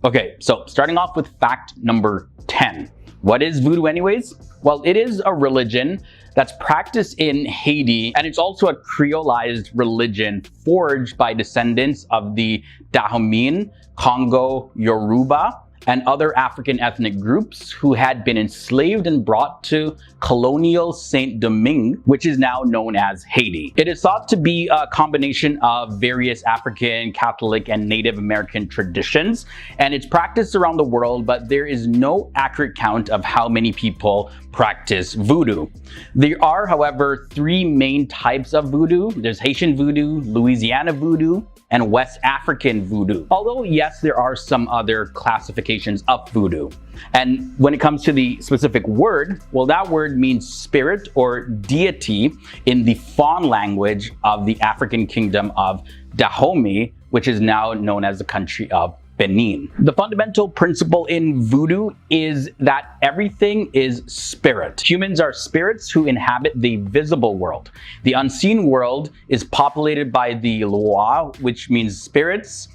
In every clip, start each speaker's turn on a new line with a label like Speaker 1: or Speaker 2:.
Speaker 1: Okay, so starting off with fact number 10. What is voodoo anyways? Well, it is a religion that's practiced in Haiti, and it's also a creolized religion forged by descendants of the Dahomey, Congo, Yoruba, and other African ethnic groups who had been enslaved and brought to colonial Saint-Domingue, which is now known as Haiti. It is thought to be a combination of various African, Catholic, and Native American traditions, and it's practiced around the world, but there is no accurate count of how many people practice voodoo. There are, however, three main types of voodoo. There's Haitian voodoo, Louisiana voodoo, and West African voodoo. Although, yes, there are some other classifications of voodoo. And when it comes to the specific word, well, that word means spirit or deity in the Fon language of the African kingdom of Dahomey, which is now known as the country of Benin. The fundamental principle in voodoo is that everything is spirit. Humans are spirits who inhabit the visible world. The unseen world is populated by the Loa, which means spirits.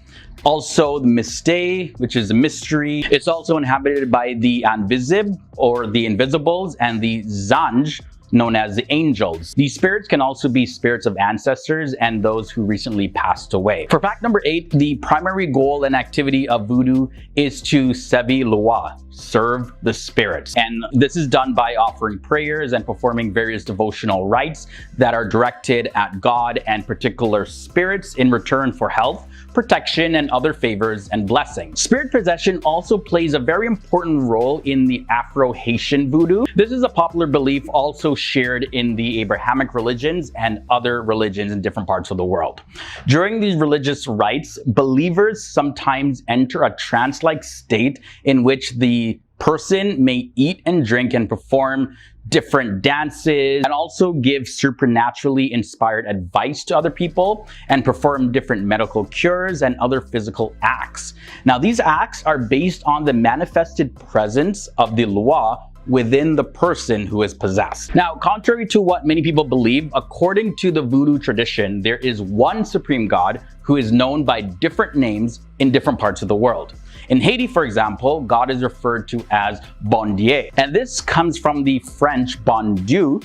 Speaker 1: Also the Mystère, which is a mystery. It's also inhabited by the Invisible or the Invisibles, and the Zanj, known as the angels. These spirits can also be spirits of ancestors and those who recently passed away. For fact number 8, the primary goal and activity of voodoo is to servir Loa, serve the spirits. And this is done by offering prayers and performing various devotional rites that are directed at God and particular spirits in return for health, protection, and other favors and blessings. Spirit possession also plays a very important role in the Afro-Haitian voodoo. This is a popular belief also shared in the Abrahamic religions and other religions in different parts of the world. During these religious rites, believers sometimes enter a trance-like state in which the person may eat and drink and perform different dances, and also give supernaturally inspired advice to other people and perform different medical cures and other physical acts. Now, these acts are based on the manifested presence of the Loa within the person who is possessed. Now, contrary to what many people believe, according to the voodoo tradition, there is one supreme god who is known by different names in different parts of the world. In Haiti, for example, God is referred to as Bon Dieu, and this comes from the French bon Dieu,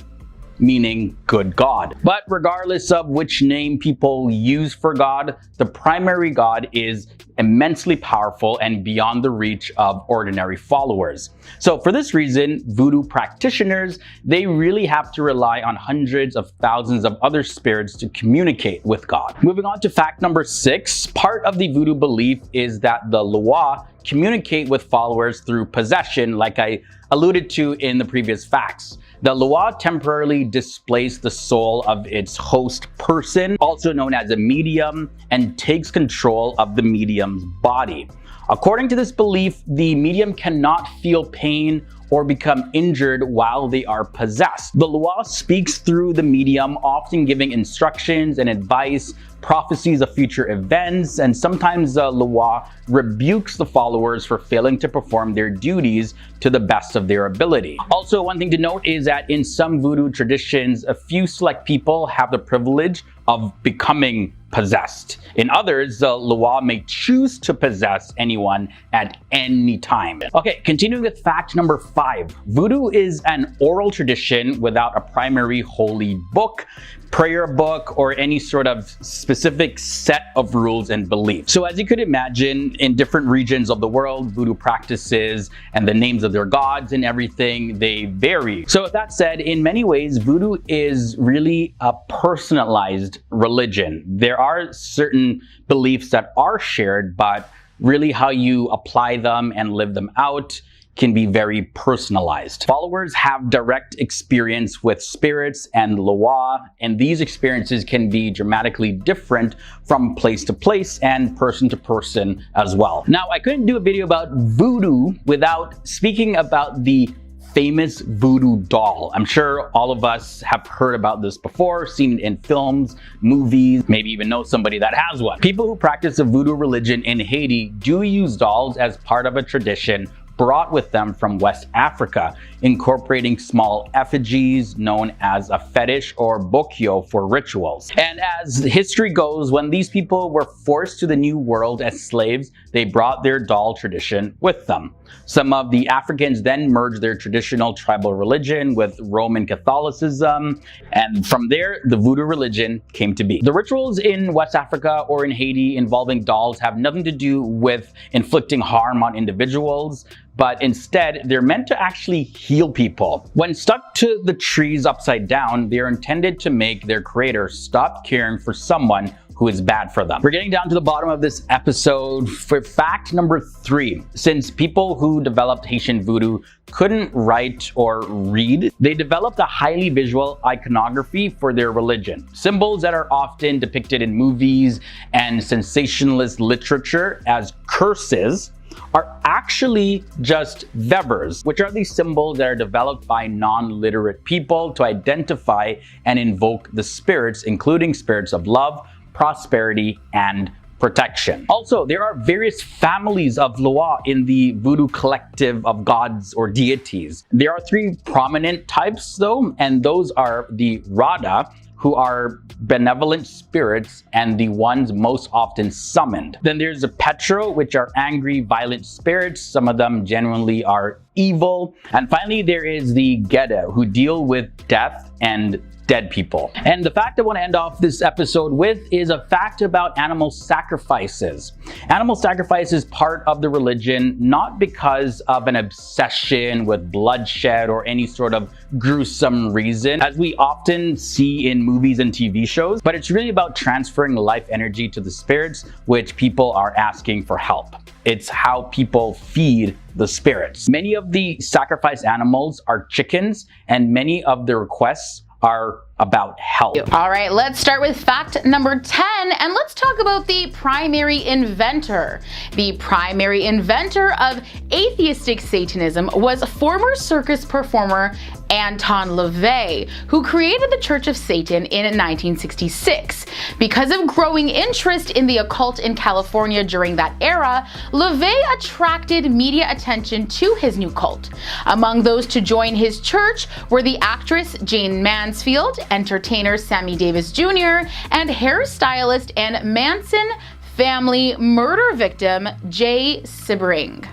Speaker 1: meaning good God. But regardless of which name people use for God, the primary God is immensely powerful and beyond the reach of ordinary followers. So for this reason, voodoo practitioners, they really have to rely on hundreds of thousands of other spirits to communicate with God. Moving on to fact number 6, part of the voodoo belief is that the Loa communicate with followers through possession, like I alluded to in the previous facts. The Loa temporarily displaces the soul of its host person, also known as a medium, and takes control of the medium's body. According to this belief, the medium cannot feel pain or become injured while they are possessed. The Loa speaks through the medium, often giving instructions and advice, prophecies of future events, and sometimes the Loa rebukes the followers for failing to perform their duties to the best of their ability. Also, one thing to note is that in some voodoo traditions, a few select people have the privilege of becoming possessed. In others, the Loa may choose to possess anyone at any time. Okay, continuing with fact number 5. Voodoo is an oral tradition without a primary holy book, prayer book, or any sort of specific set of rules and beliefs. So as you could imagine, in different regions of the world, voodoo practices and the names of their gods and everything, they vary. So with that said, in many ways, voodoo is really a personalized religion. There are certain beliefs that are shared, but really how you apply them and live them out can be very personalized. Followers have direct experience with spirits and Loa, and these experiences can be dramatically different from place to place and person to person as well. Now, I couldn't do a video about voodoo without speaking about the famous voodoo doll. I'm sure all of us have heard about this before, seen it in films, movies, maybe even know somebody that has one. People who practice the voodoo religion in Haiti do use dolls as part of a tradition brought with them from West Africa, incorporating small effigies known as a fetish or bokyo for rituals. And as history goes, when these people were forced to the New World as slaves, they brought their doll tradition with them. Some of the Africans then merged their traditional tribal religion with Roman Catholicism, and from there, the voodoo religion came to be. The rituals in West Africa or in Haiti involving dolls have nothing to do with inflicting harm on individuals, but instead, they're meant to actually heal people. When stuck to the trees upside down, they're intended to make their creator stop caring for someone who is bad for them. We're getting down to the bottom of this episode for fact number 3. Since people who developed Haitian voodoo couldn't write or read, they developed a highly visual iconography for their religion. Symbols that are often depicted in movies and sensationalist literature as curses are actually just Webers, which are these symbols that are developed by non-literate people to identify and invoke the spirits, including spirits of love, prosperity, and protection. Also, there are various families of Loa in the voodoo collective of gods or deities. There are 3 prominent types though, and those are the Rada, who are benevolent spirits and the ones most often summoned. Then there's the Petro, which are angry, violent spirits. Some of them genuinely are evil. And finally, there is the Gede, who deal with death and dead people. And the fact I want to end off this episode with is a fact about animal sacrifices. Animal sacrifice is part of the religion not because of an obsession with bloodshed or any sort of gruesome reason, as we often see in movies and TV shows, but it's really about transferring life energy to the spirits, which people are asking for help. It's how people feed the spirits. Many of the sacrificed animals are chickens, and many of the requests are about help.
Speaker 2: All right, let's start with fact number 10, and let's talk about the primary inventor. The primary inventor of atheistic Satanism was former circus performer Anton LaVey, who created the Church of Satan in 1966. Because of growing interest in the occult in California during that era, LaVey attracted media attention to his new cult. Among those to join his church were the actress Jane Mansfield, entertainer Sammy Davis Jr., and hairstylist and Manson family murder victim Jay Sebring.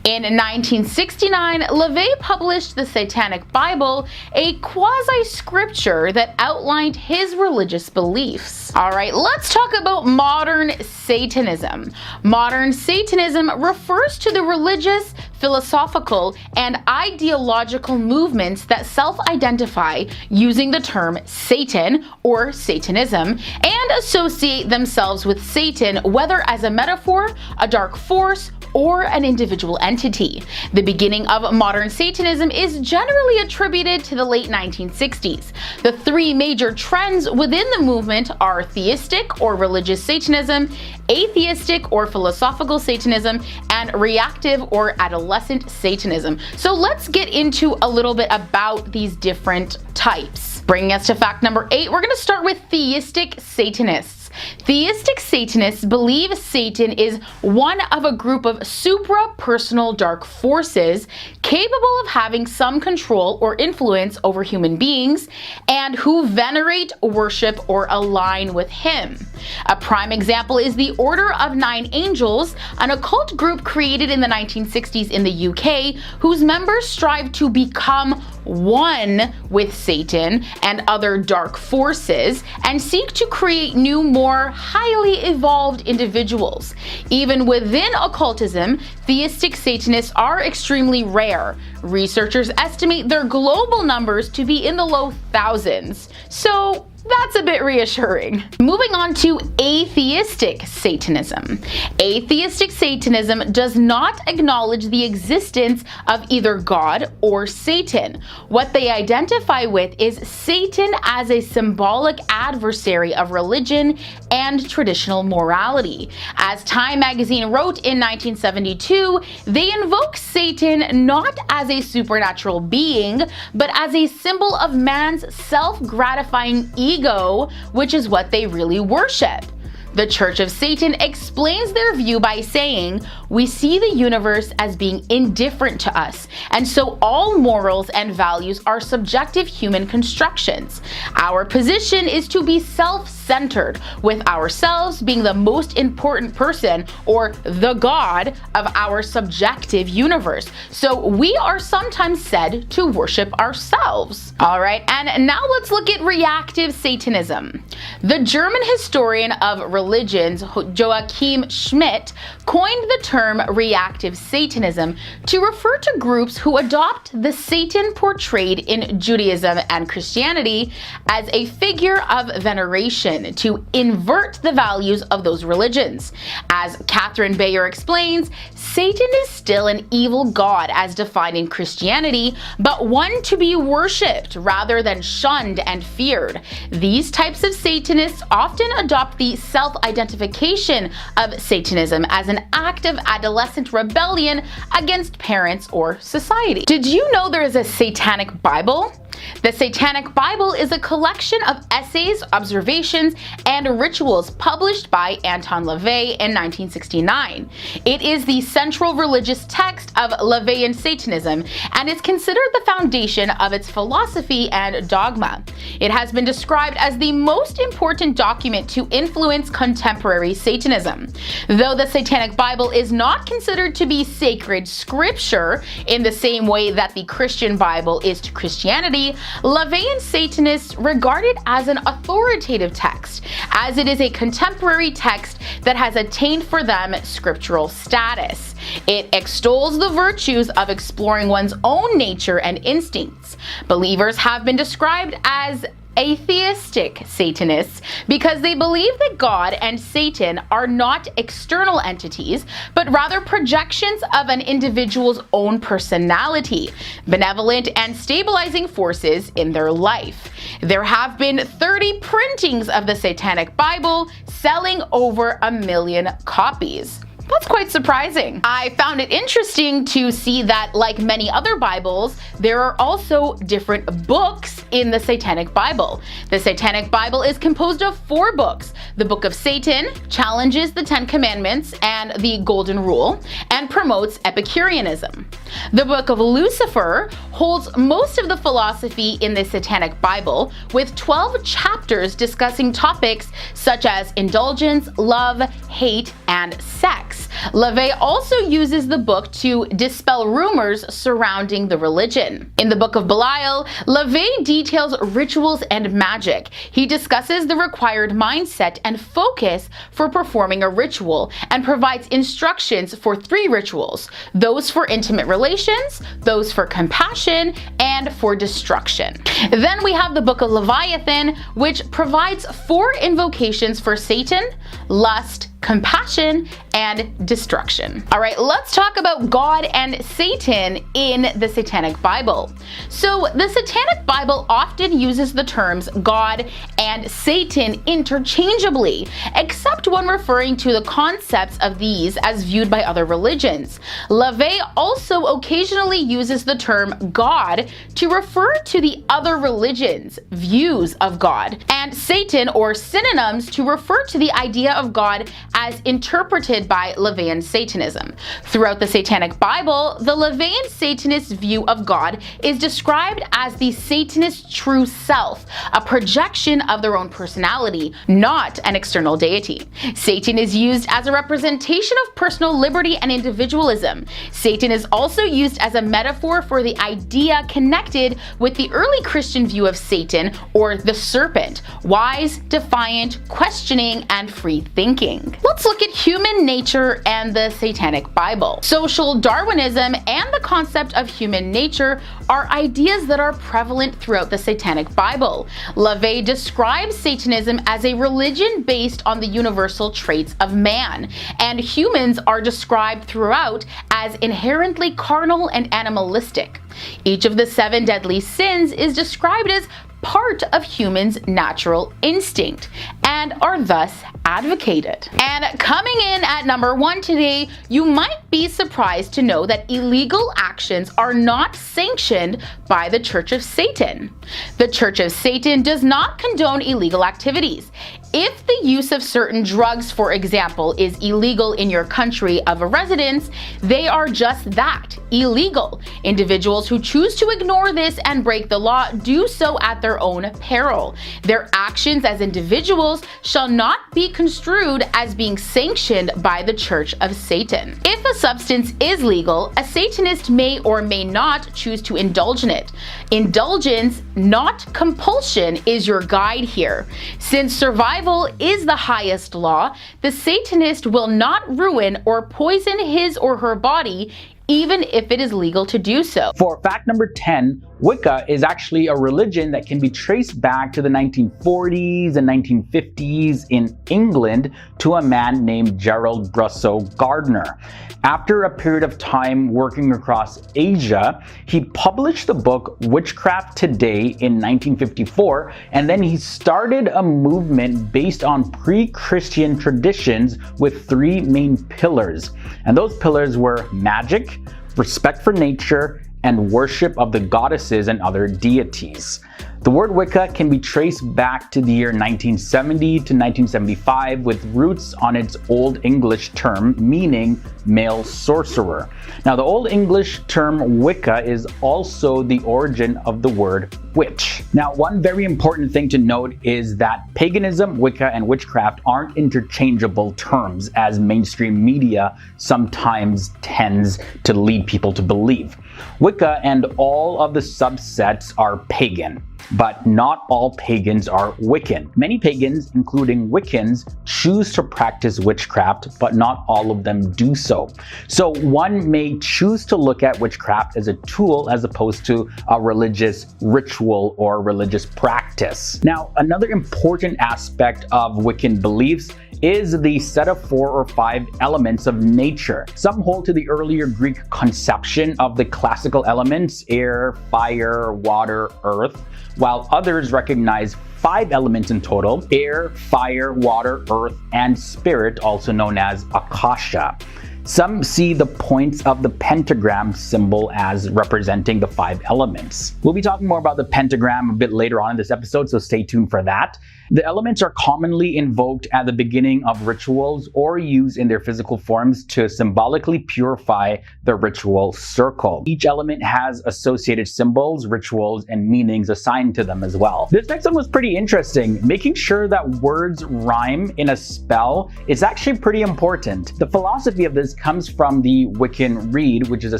Speaker 2: In 1969, LaVey published the Satanic Bible, a quasi-scripture that outlined his religious beliefs. All right, let's talk about modern Satanism. Modern Satanism refers to the religious, philosophical, and ideological movements that self-identify using the term Satan or Satanism and associate themselves with Satan, whether as a metaphor, a dark force, or an individual entity. The beginning of modern Satanism is generally attributed to the late 1960s. The 3 major trends within the movement are theistic or religious Satanism, atheistic or philosophical Satanism, and reactive or adolescent Satanism. So let's get into a little bit about these different types. Bringing us to fact number 8, we're going to start with theistic Satanists. Theistic Satanists believe Satan is one of a group of supra-personal dark forces capable of having some control or influence over human beings and who venerate, worship, or align with him. A prime example is the Order of Nine Angels, an occult group created in the 1960s in the UK, whose members strive to become one with Satan and other dark forces and seek to create new, more highly evolved individuals. Even within occultism, theistic Satanists are extremely rare. Researchers estimate their global numbers to be in the low thousands. So that's a bit reassuring. Moving on to atheistic Satanism. Atheistic Satanism does not acknowledge the existence of either God or Satan. What they identify with is Satan as a symbolic adversary of religion and traditional morality. As Time magazine wrote in 1972, they invoke Satan not as a supernatural being, but as a symbol of man's self-gratifying ego, which is what they really worship. The Church of Satan explains their view by saying, "We see the universe as being indifferent to us, and so all morals and values are subjective human constructions. Our position is to be self-centered, with ourselves being the most important person or the God of our subjective universe. So we are sometimes said to worship ourselves." All right, and now let's look at reactive Satanism. The German historian of religions, Joachim Schmidt, coined the term reactive Satanism to refer to groups who adopt the Satan portrayed in Judaism and Christianity as a figure of veneration to invert the values of those religions. As Catherine Bayer explains, Satan is still an evil god as defined in Christianity, but one to be worshipped rather than shunned and feared. These types of Satanists often adopt the self-identification of Satanism as an act of adolescent rebellion against parents or society. Did you know there is a Satanic Bible? The Satanic Bible is a collection of essays, observations, and rituals published by Anton LaVey in 1969. It is the central religious text of LaVeyan Satanism and is considered the foundation of its philosophy and dogma. It has been described as the most important document to influence contemporary Satanism. Though the Satanic Bible is not considered to be sacred scripture in the same way that the Christian Bible is to Christianity, LaVeyan Satanists regard it as an authoritative text, as it is a contemporary text that has attained for them scriptural status. It extols the virtues of exploring one's own nature and instincts. Believers have been described as atheistic Satanists because they believe that God and Satan are not external entities, but rather projections of an individual's own personality, benevolent and stabilizing forces in their life. There have been 30 printings of the Satanic Bible, selling over 1 million copies. That's quite surprising. I found it interesting to see that, like many other Bibles, there are also different books in the Satanic Bible. The Satanic Bible is composed of 4 books. The Book of Satan challenges the 10 Commandments and the Golden Rule and promotes Epicureanism. The Book of Lucifer holds most of the philosophy in the Satanic Bible, with 12 chapters discussing topics such as indulgence, love, hate, and sex. LaVey also uses the book to dispel rumors surrounding the religion. In the Book of Belial, LaVey details rituals and magic. He discusses the required mindset and focus for performing a ritual and provides instructions for 3 rituals: those for intimate relations, those for compassion, and for destruction. Then we have the Book of Leviathan, which provides 4 invocations for Satan, lust, compassion, and destruction. All right, let's talk about God and Satan in the Satanic Bible. So the Satanic Bible often uses the terms God and Satan interchangeably, except when referring to the concepts of these as viewed by other religions. LaVey also occasionally uses the term God to refer to the other religions' views of God, and Satan or synonyms to refer to the idea of God as interpreted by LaVeyan Satanism. Throughout the Satanic Bible, the LaVeyan Satanist view of God is described as the Satanist true self, a projection of their own personality, not an external deity. Satan is used as a representation of personal liberty and individualism. Satan is also used as a metaphor for the idea connected with the early Christian view of Satan, or the serpent: wise, defiant, questioning, and free thinking. Let's look at human nature and the Satanic Bible. Social Darwinism and the concept of human nature are ideas that are prevalent throughout the Satanic Bible. LaVey describes Satanism as a religion based on the universal traits of man, and humans are described throughout as inherently carnal and animalistic. Each of the 7 deadly sins is described as part of humans' natural instinct and are thus advocated. And coming in at number 1 today, you might be surprised to know that illegal actions are not sanctioned by the Church of Satan. The Church of Satan does not condone illegal activities. If the use of certain drugs, for example, is illegal in your country of a residence, they are just that, illegal. Individuals who choose to ignore this and break the law do so at their own peril. Their actions as individuals shall not be construed as being sanctioned by the Church of Satan. If a substance is legal, a Satanist may or may not choose to indulge in it. Indulgence, not compulsion, is your guide here. Since survival is the highest law, the Satanist will not ruin or poison his or her body, even if it is legal to do so.
Speaker 1: For fact number 10, Wicca is actually a religion that can be traced back to the 1940s and 1950s in England to a man named Gerald Brusso Gardner. After a period of time working across Asia, he published the book Witchcraft Today in 1954, and then he started a movement based on pre-Christian traditions with three main pillars. And those pillars were magic, respect for nature, and worship of the goddesses and other deities. The word Wicca can be traced back to the year 1970 to 1975 with roots on its Old English term meaning male sorcerer. Now, the Old English term Wicca is also the origin of the word witch. Now, one very important thing to note is that paganism, Wicca, and witchcraft aren't interchangeable terms as mainstream media sometimes tends to lead people to believe. Wicca and all of the subsets are pagan, but not all pagans are Wiccan. Many pagans, including Wiccans, choose to practice witchcraft, but not all of them do so. So one may choose to look at witchcraft as a tool as opposed to a religious ritual or religious practice. Now, another important aspect of Wiccan beliefs is the set of 4 or 5 elements of nature. Some hold to the earlier Greek conception of the classical elements, air, fire, water, earth, while others recognize 5 elements in total: air, fire, water, earth, and spirit, also known as Akasha. Some see the points of the pentagram symbol as representing the 5 elements. We'll be talking more about the pentagram a bit later on in this episode, so stay tuned for that. The elements are commonly invoked at the beginning of rituals or used in their physical forms to symbolically purify the ritual circle. Each element has associated symbols, rituals, and meanings assigned to them as well. This next one was pretty interesting. Making sure that words rhyme in a spell is actually pretty important. The philosophy of this comes from the Wiccan Rede, which is a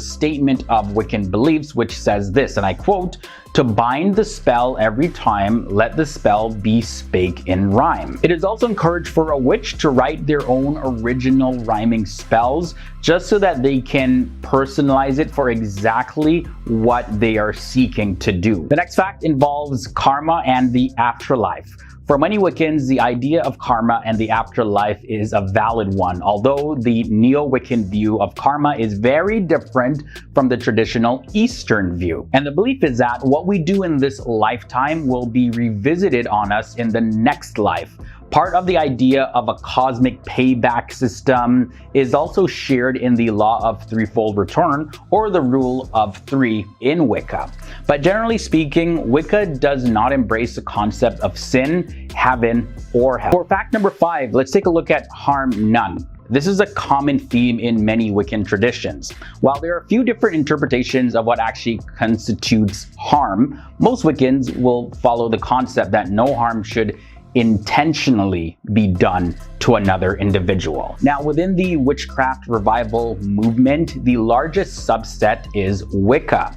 Speaker 1: statement of Wiccan beliefs, which says this, and I quote, "To bind the spell every time, let the spell be spake in rhyme." It is also encouraged for a witch to write their own original rhyming spells, just so that they can personalize it for exactly what they are seeking to do. The next fact involves karma and the afterlife. For many Wiccans, the idea of karma and the afterlife is a valid one, although the Neo-Wiccan view of karma is very different from the traditional Eastern view. And the belief is that what we do in this lifetime will be revisited on us in the next life. Part of the idea of a cosmic payback system is also shared in the law of threefold return, or the rule of 3 in Wicca. But generally speaking, Wicca does not embrace the concept of sin, heaven, or hell. For fact number 5, let's take a look at harm none. This is a common theme in many Wiccan traditions. While there are a few different interpretations of what actually constitutes harm, most Wiccans will follow the concept that no harm should intentionally be done to another individual. Now, within the witchcraft revival movement, the largest subset is Wicca.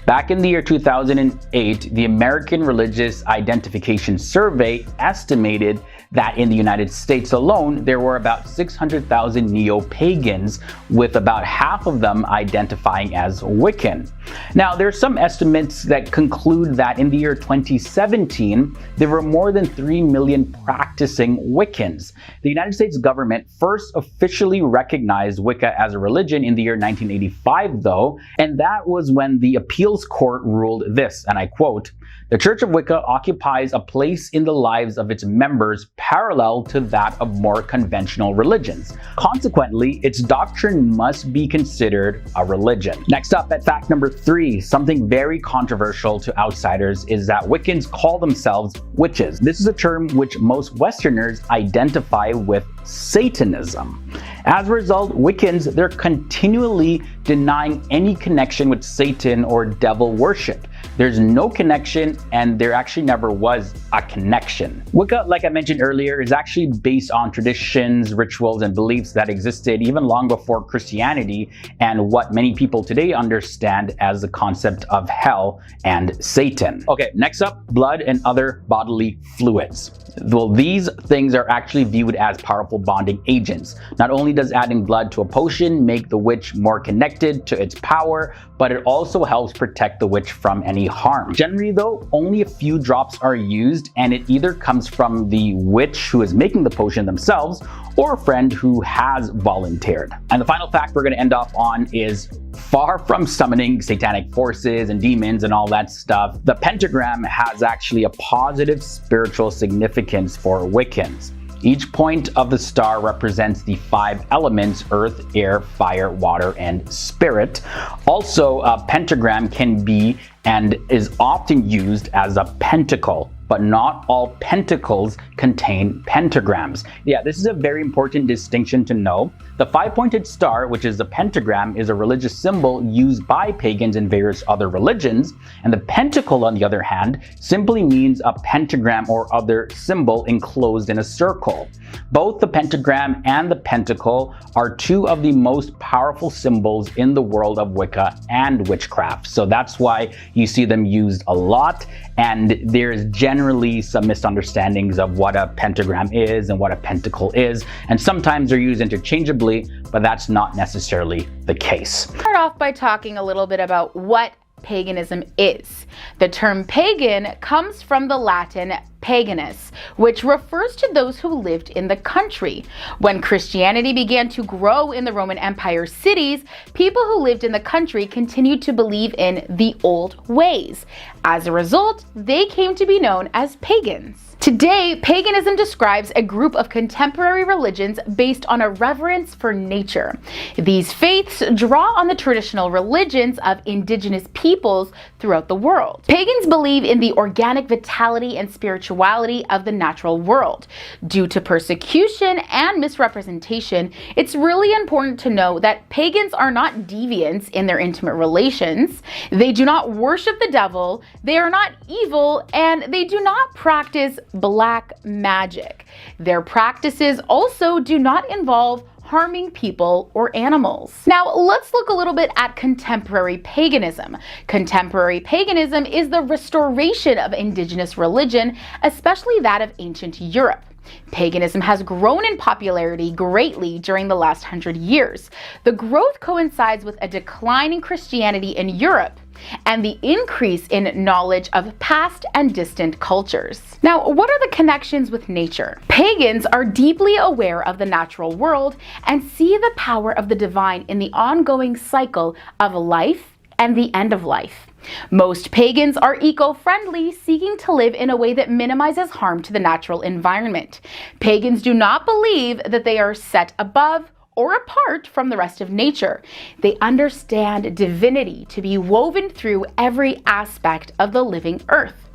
Speaker 1: Back in the year 2008, the American Religious Identification Survey estimated that in the United States alone, there were about 600,000 neo-pagans, with about half of them identifying as Wiccan. Now, there are some estimates that conclude that in the year 2017, there were more than 3 million practicing Wiccans. The United States government first officially recognized Wicca as a religion in the year 1985, though, and that was when the appeals court ruled this, and I quote, "The Church of Wicca occupies a place in the lives of its members, parallel to that of more conventional religions. Consequently, its doctrine must be considered a religion. Next up, at fact number 3, something very controversial to outsiders is that Wiccans call themselves witches. This is a term which most Westerners identify with Satanism. As a result, Wiccans, they're continually denying any connection with Satan or devil worship. There's no connection, and there actually never was a connection. Wicca, like I mentioned earlier, is actually based on traditions, rituals, and beliefs that existed even long before Christianity and what many people today understand as the concept of hell and Satan. Okay, next up, blood and other bodily fluids. Well, these things are actually viewed as powerful bonding agents. Not only does adding blood to a potion make the witch more connected to its power, but it also helps protect the witch from any harm. Generally though, only a few drops are used, and it either comes from the witch who is making the potion themselves or a friend who has volunteered. And the final fact we're going to end off on is, far from summoning satanic forces and demons and all that stuff, the pentagram has actually a positive spiritual significance for Wiccans. Each point of the star represents the 5 elements: earth, air, fire, water, and spirit. Also, a pentagram can be and is often used as a pentacle, but not all pentacles contain pentagrams. Yeah, this is a very important distinction to know. The 5-pointed star, which is a pentagram, is a religious symbol used by pagans in various other religions, and the pentacle, on the other hand, simply means a pentagram or other symbol enclosed in a circle. Both the pentagram and the pentacle are 2 of the most powerful symbols in the world of Wicca and witchcraft. So that's why you see them used a lot, and there's generally some misunderstandings of what a pentagram is and what a pentacle is, and sometimes they're used interchangeably, but that's not necessarily the case.
Speaker 2: Start off by talking a little bit about what paganism is. The term pagan comes from the Latin paganus, which refers to those who lived in the country. When Christianity began to grow in the Roman Empire cities, people who lived in the country continued to believe in the old ways. As a result, they came to be known as pagans. Today, paganism describes a group of contemporary religions based on a reverence for nature. These faiths draw on the traditional religions of indigenous peoples throughout the world. Pagans believe in the organic vitality and spirituality of the natural world. Due to persecution and misrepresentation, it's really important to know that pagans are not deviants in their intimate relations. They do not worship the devil, they are not evil, and they do not practice black magic. Their practices also do not involve harming people or animals. Now, let's look a little bit at contemporary paganism. Contemporary paganism is the restoration of indigenous religion, especially that of ancient Europe. Paganism has grown in popularity greatly during the last 100 years. The growth coincides with a decline in Christianity in Europe and the increase in knowledge of past and distant cultures. Now, what are the connections with nature? Pagans are deeply aware of the natural world and see the power of the divine in the ongoing cycle of life and the end of life. Most pagans are eco-friendly, seeking to live in a way that minimizes harm to the natural environment. Pagans do not believe that they are set above or apart from the rest of nature. They understand divinity to be woven through every aspect of the living earth.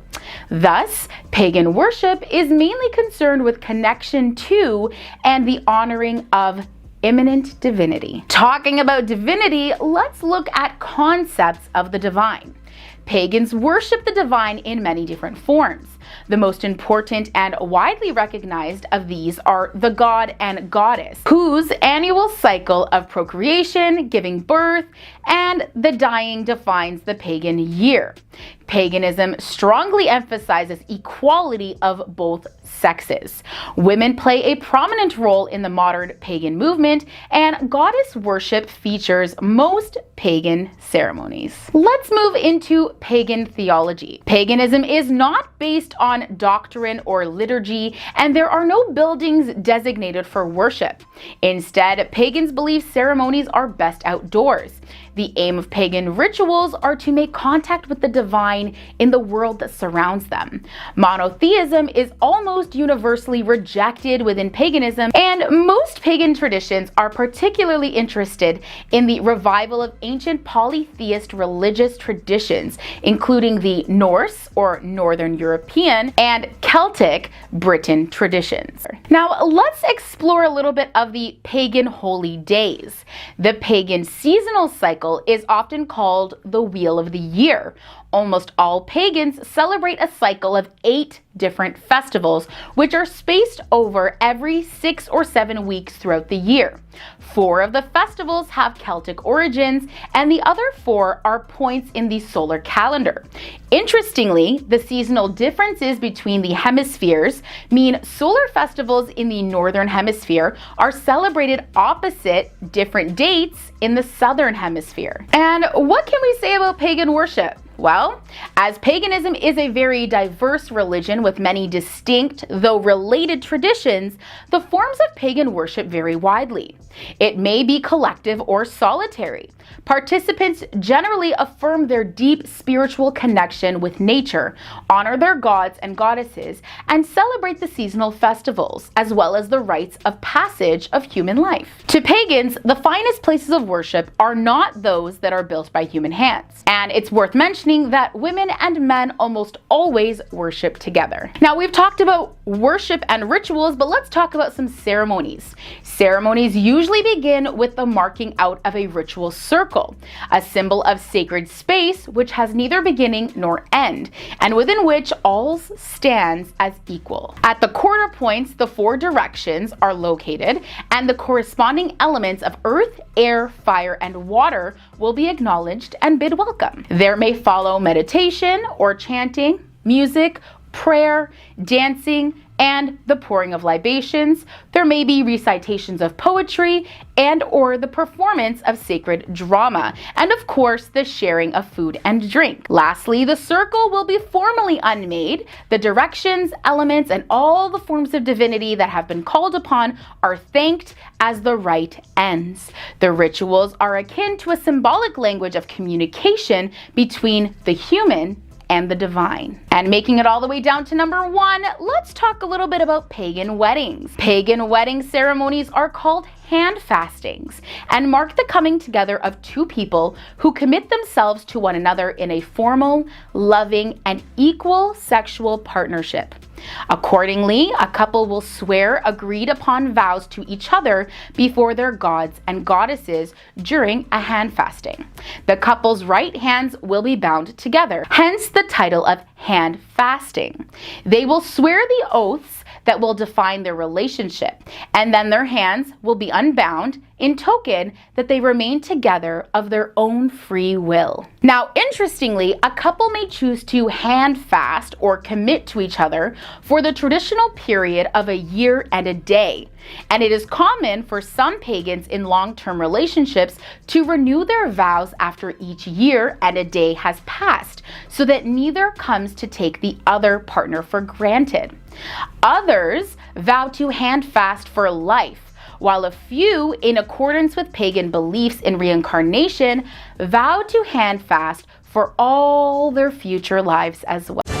Speaker 2: Thus, pagan worship is mainly concerned with connection to and the honoring of immanent divinity. Talking about divinity, let's look at concepts of the divine. Pagans worship the divine in many different forms. The most important and widely recognized of these are the god and goddess, whose annual cycle of procreation, giving birth, and the dying defines the pagan year. Paganism strongly emphasizes equality of both sexes. Women play a prominent role in the modern pagan movement, and goddess worship features most pagan ceremonies. Let's move into about pagan theology. Paganism is not based on doctrine or liturgy, and there are no buildings designated for worship. Instead, pagans believe ceremonies are best outdoors. The aim of pagan rituals are to make contact with the divine in the world that surrounds them. Monotheism is almost universally rejected within paganism, and most pagan traditions are particularly interested in the revival of ancient polytheist religious traditions, including the Norse or Northern European and Celtic Britain traditions. Now, let's explore a little bit of the pagan holy days. The pagan seasonal cycle is often called the Wheel of the Year. Almost all pagans celebrate a cycle of 8 different festivals, which are spaced over every 6 or 7 weeks throughout the year. 4 of the festivals have Celtic origins, and the other 4 are points in the solar calendar. Interestingly, the seasonal differences between the hemispheres mean solar festivals in the northern hemisphere are celebrated opposite different dates in the southern hemisphere. And what can we say about pagan worship? Well, as paganism is a very diverse religion with many distinct, though related traditions, the forms of pagan worship vary widely. It may be collective or solitary. Participants generally affirm their deep spiritual connection with nature, honor their gods and goddesses, and celebrate the seasonal festivals, as well as the rites of passage of human life. To pagans, the finest places of worship are not those that are built by human hands. And it's worth mentioning that women and men almost always worship together. Now, we've talked about worship and rituals, but let's talk about some ceremonies. Ceremonies usually begin with the marking out of a ritual circle, a symbol of sacred space which has neither beginning nor end, and within which all stands as equal. At the quarter points, the 4 directions are located, and the corresponding elements of earth, air, fire, and water will be acknowledged and bid welcome. There may follow meditation or chanting, music, prayer, dancing, and the pouring of libations. There may be recitations of poetry and or the performance of sacred drama, and of course the sharing of food and drink. Lastly, the circle will be formally unmade. The directions, elements, and all the forms of divinity that have been called upon are thanked as the rite ends. The rituals are akin to a symbolic language of communication between the human and the divine. And making it all the way down to number 1, let's talk a little bit about pagan weddings. Pagan wedding ceremonies are called hand fastings and mark the coming together of 2 people who commit themselves to one another in a formal, loving, and equal sexual partnership. Accordingly, a couple will swear agreed upon vows to each other before their gods and goddesses during a hand fasting. The couple's right hands will be bound together, hence the title of hand fasting. They will swear the oaths that will define their relationship, and then their hands will be unbound in token that they remain together of their own free will. Now, interestingly, a couple may choose to hand fast or commit to each other for the traditional period of a year and a day. And it is common for some pagans in long-term relationships to renew their vows after each year and a day has passed, so that neither comes to take the other partner for granted. Others vow to hand fast for life, while a few, in accordance with pagan beliefs in reincarnation, vow to hand fast for all their future lives as well.